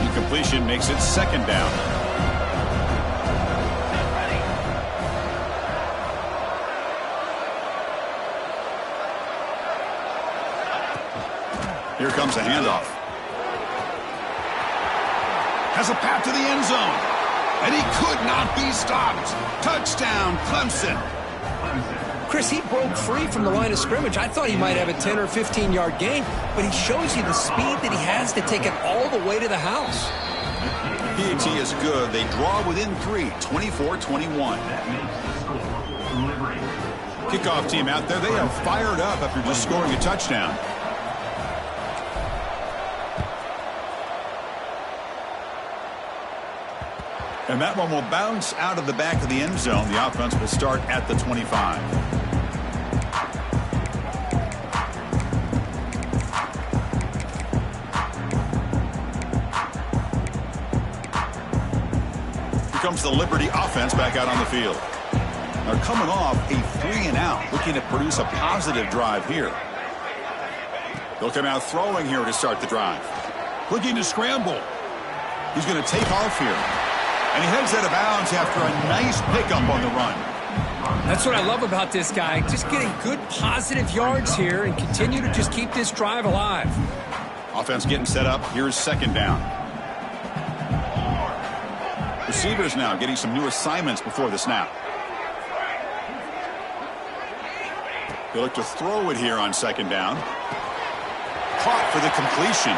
Incompletion makes it second down. Here comes a handoff. Has a path to the end zone. And he could not be stopped. Touchdown, Clemson. Chris, he broke free from the line of scrimmage. I thought he might have a 10 or 15-yard gain, but he shows you the speed that he has to take it all the way to the house. PAT is good. They draw within 3, 24-21. Kickoff team out there. They are fired up after just scoring a touchdown. And that one will bounce out of the back of the end zone. The offense will start at the 25. Here comes the Liberty offense back out on the field. They're coming off a 3-and-out, looking to produce a positive drive here. They'll come out throwing here to start the drive. Looking to scramble. He's going to take off here. And he heads out of bounds after a nice pickup on the run. That's what I love about this guy. Just getting good positive yards here and continue to just keep this drive alive. Offense getting set up. Here's second down. Receivers now getting some new assignments before the snap. They look to throw it here on second down. Caught for the completion.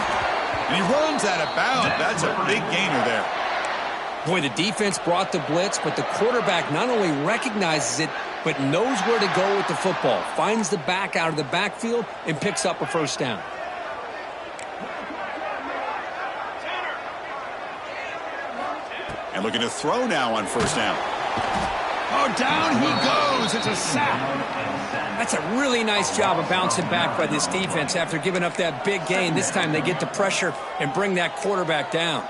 And he runs out of bounds. That's a big gainer there. Boy, the defense brought the blitz, but the quarterback not only recognizes it, but knows where to go with the football. Finds the back out of the backfield and picks up a first down. And looking to throw now on first down. Oh, down he goes. It's a sack. That's a really nice job of bouncing back by this defense after giving up that big gain. This time they get the pressure and bring that quarterback down.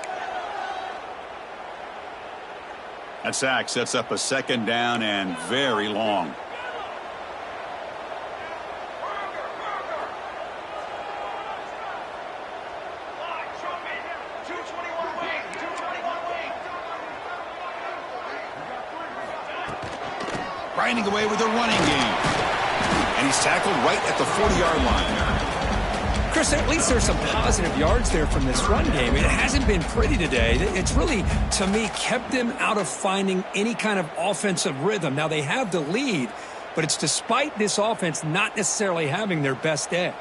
That sack sets up a second down and very long. Grinding away with a running game. And he's tackled right at the 40-yard line. Chris, at least there's some positive yards there from this run game. It hasn't been pretty today. It's really, to me, kept them out of finding any kind of offensive rhythm. Now, they have the lead, but it's despite this offense not necessarily having their best day.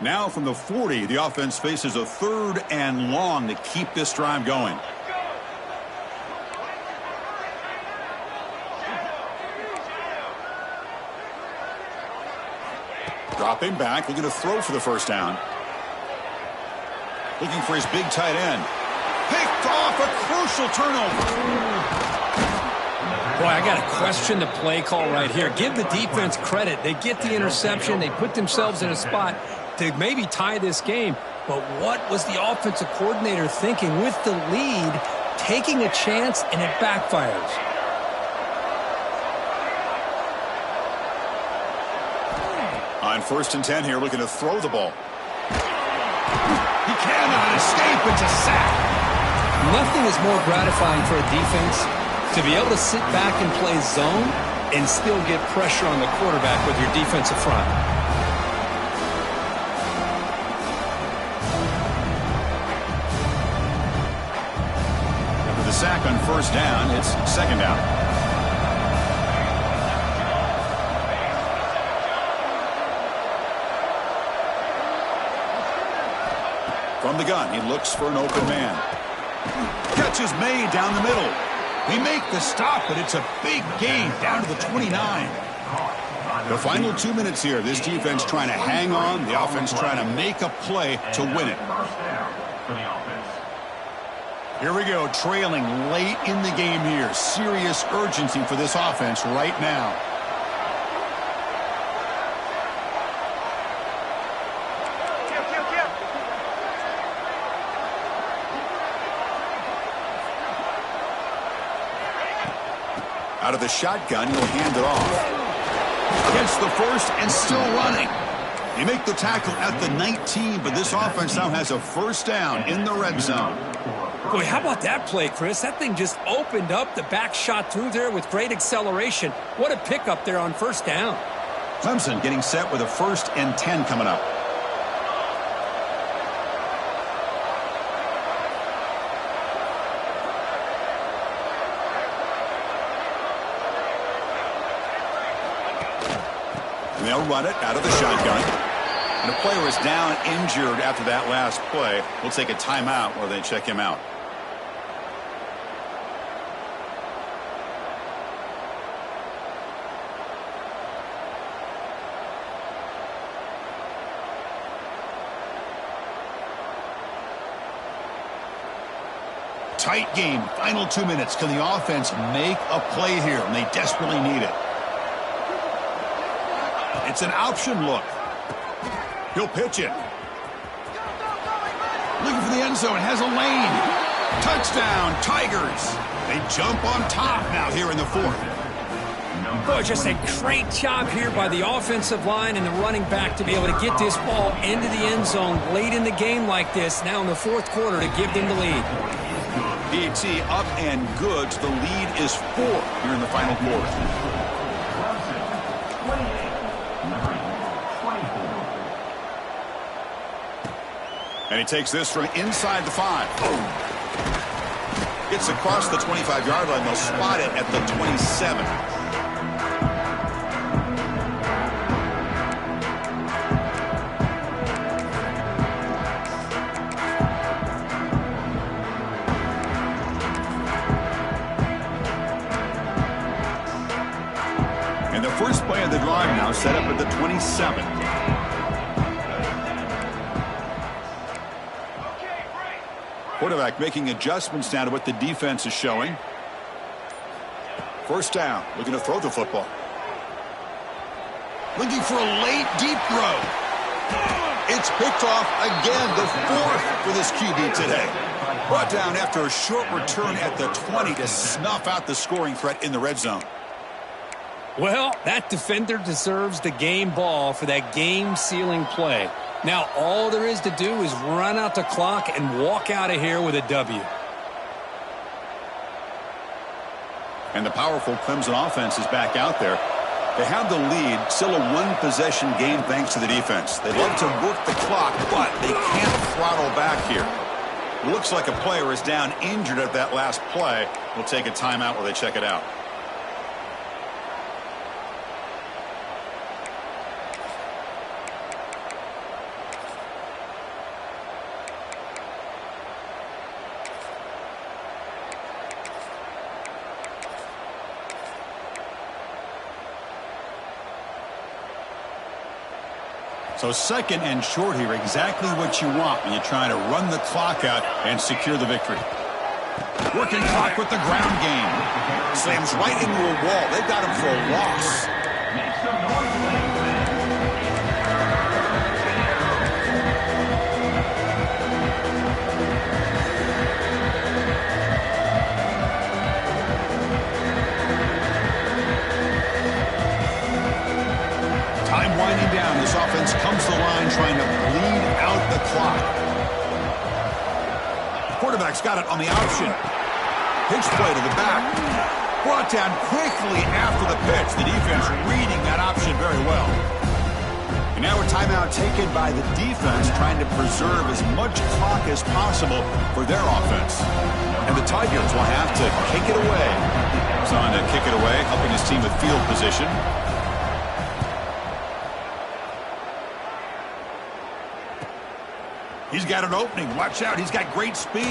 Now from the 40, the offense faces a 3rd and long to keep this drive going. Dropping back, looking to throw for the first down. Looking for his big tight end. Picked off, a crucial turnover. Boy, I got to question the play call right here. Give the defense credit. They get the interception. They put themselves in a spot to maybe tie this game. But what was the offensive coordinator thinking with the lead, taking a chance, and it backfires? On 1st and 10 here, looking to throw the ball. He cannot escape. It's a sack. Nothing is more gratifying for a defense to be able to sit back and play zone and still get pressure on the quarterback with your defensive front. After the sack on first down, it's second down. From the gun, he looks for an open man. Catch is made down the middle. They make the stop, but it's a big gain down to the 29. The final 2 minutes here. This defense trying to hang on. The offense trying to make a play to win it. Here we go, trailing late in the game here. Serious urgency for this offense right now. Out of the shotgun, he'll hand it off. Gets the first and still running. They make the tackle at the 19, but this offense now has a first down in the red zone. Boy, how about that play, Chris? That thing just opened up. The back shot through there with great acceleration. What a pickup there on first down. Clemson getting set with a 1st and 10 coming up. And they'll run it out of the shotgun. And the player is down injured after that last play. We'll take a timeout while they check him out. Tight game. Final 2 minutes. Can the offense make a play here? And they desperately need it. It's an option look. He'll pitch it. Looking for the end zone. Has a lane. Touchdown, Tigers. They jump on top now here in the 4th. Boy, just a great job here by the offensive line and the running back to be able to get this ball into the end zone late in the game like this, now in the 4th quarter, to give them the lead. PAT up and good. The lead is 4 here in the final quarter. And he takes this from inside the 5. It's across the 25-yard line. They'll spot it at the 27. And the first play of the drive now set up at the 27. Quarterback making adjustments now to what the defense is showing. First down, looking to throw the football. Looking for a late deep throw. It's picked off again, the 4th for this QB today. Brought down after a short return at the 20 to snuff out the scoring threat in the red zone. Well, that defender deserves the game ball for that game-sealing play. Now, all there is to do is run out the clock and walk out of here with a W. And the powerful Clemson offense is back out there. They have the lead, still a one-possession game thanks to the defense. They love to work the clock, but they can't throttle back here. Looks like a player is down injured at that last play. We'll take a timeout while they check it out. So second and short here, exactly what you want when you're trying to run the clock out and secure the victory. Working clock with the ground game. Slams right into a wall. They've got him for a loss. Time winding down. This offense comes to the line trying to bleed out the clock. Quarterback's got it on the option. Pitch play to the back. Brought down quickly after the pitch. The defense reading that option very well. And now a timeout taken by the defense, trying to preserve as much clock as possible for their offense. And the Tigers will have to kick it away. He's on to kick it away, helping his team with field position. He's got an opening. Watch out. He's got great speed.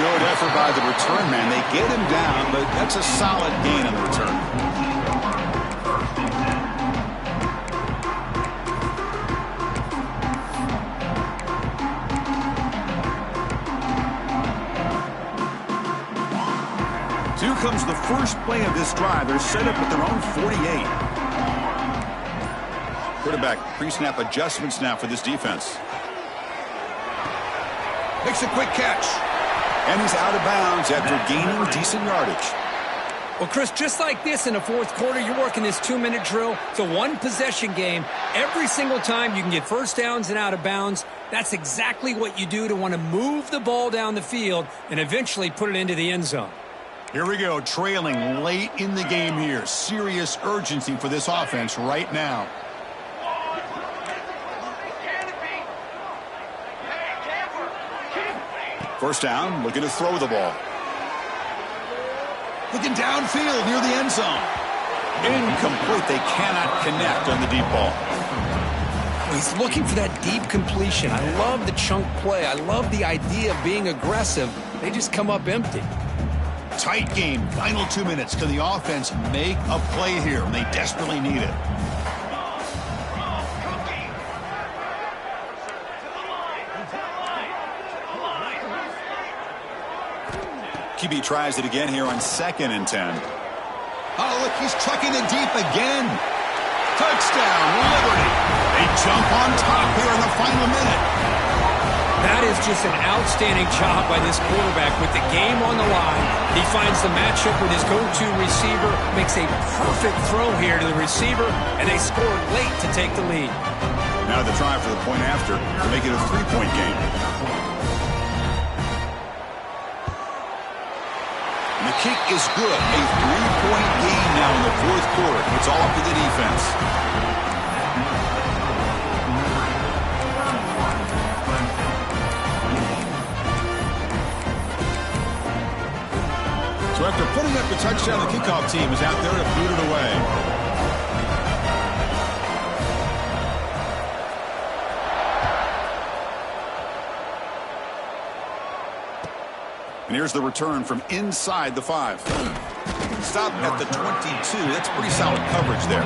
Good effort by the return man. They get him down, but that's a solid gain on the return. So here comes the first play of this drive. They're set up at their own 48. Quarterback pre-snap adjustments now for this defense. Makes a quick catch. And he's out of bounds after gaining decent yardage. Well, Chris, just like this in the fourth quarter, you're working this 2-minute drill. It's a one-possession game. Every single time you can get first downs and out of bounds. That's exactly what you do to want to move the ball down the field and eventually put it into the end zone. Here we go, trailing late in the game here. Serious urgency for this offense right now. First down, looking to throw the ball. Looking downfield near the end zone. Incomplete. They cannot connect on the deep ball. He's looking for that deep completion. I love the chunk play. I love the idea of being aggressive. They just come up empty. Tight game. Final 2 minutes. Can the offense make a play here? And they desperately need it. QB tries it again here on 2nd and 10. Oh, look, he's trucking it deep again. Touchdown, Liberty. They jump on top here in the final minute. That is just an outstanding job by this quarterback with the game on the line. He finds the matchup with his go-to receiver, makes a perfect throw here to the receiver, and they scored late to take the lead. Now the try for the point after to make it a 3-point game. And the kick is good. A 3-point game now in the fourth quarter. It's all up to the defense. So after putting up the touchdown, the kickoff team is out there to boot it away. And here's the return from inside the 5. Stop at the 22. That's pretty solid coverage there.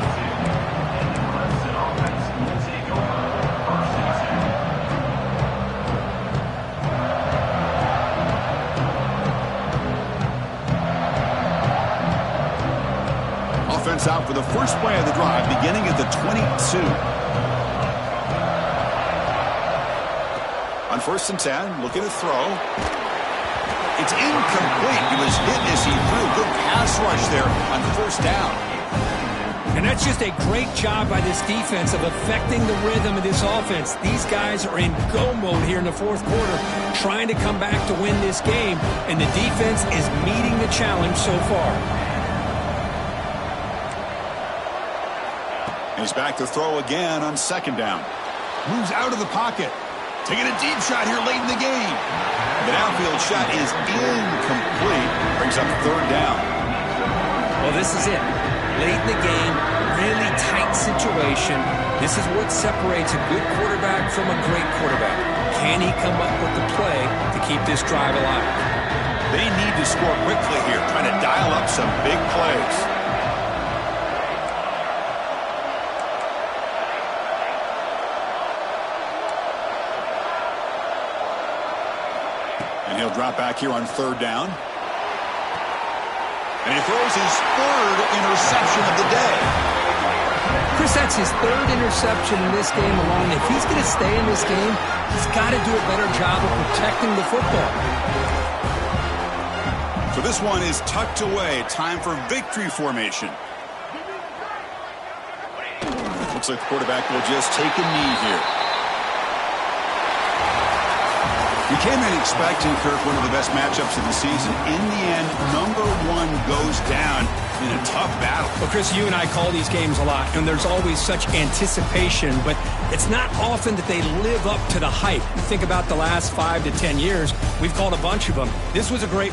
Offense out for the first play of the drive, beginning at the 22. On 1st and 10, looking to throw. It's incomplete. He was hit as he threw. Good pass rush there on 1st down. And that's just a great job by this defense of affecting the rhythm of this offense. These guys are in go mode here in the fourth quarter, trying to come back to win this game, and the defense is meeting the challenge so far. And he's back to throw again on 2nd down. Moves out of the pocket. Taking a deep shot here late in the game. The downfield shot is incomplete. Brings up 3rd down. Well, this is it. Late in the game, really tight situation. This is what separates a good quarterback from a great quarterback. Can he come up with the play to keep this drive alive? They need to score quickly here, trying to dial up some big plays. And he'll drop back here on 3rd down. And he throws his 3rd interception of the day. Chris, that's his 3rd interception in this game alone. If he's going to stay in this game, he's got to do a better job of protecting the football. So this one is tucked away. Time for victory formation. Looks like the quarterback will just take a knee here. You came in expecting, Kirk, one of the best matchups of the season. In the end, number one goes down in a tough battle. Well, Chris, you and I call these games a lot, and there's always such anticipation, but it's not often that they live up to the hype. You think about the last 5 to 10 years, we've called a bunch of them. This was a great one.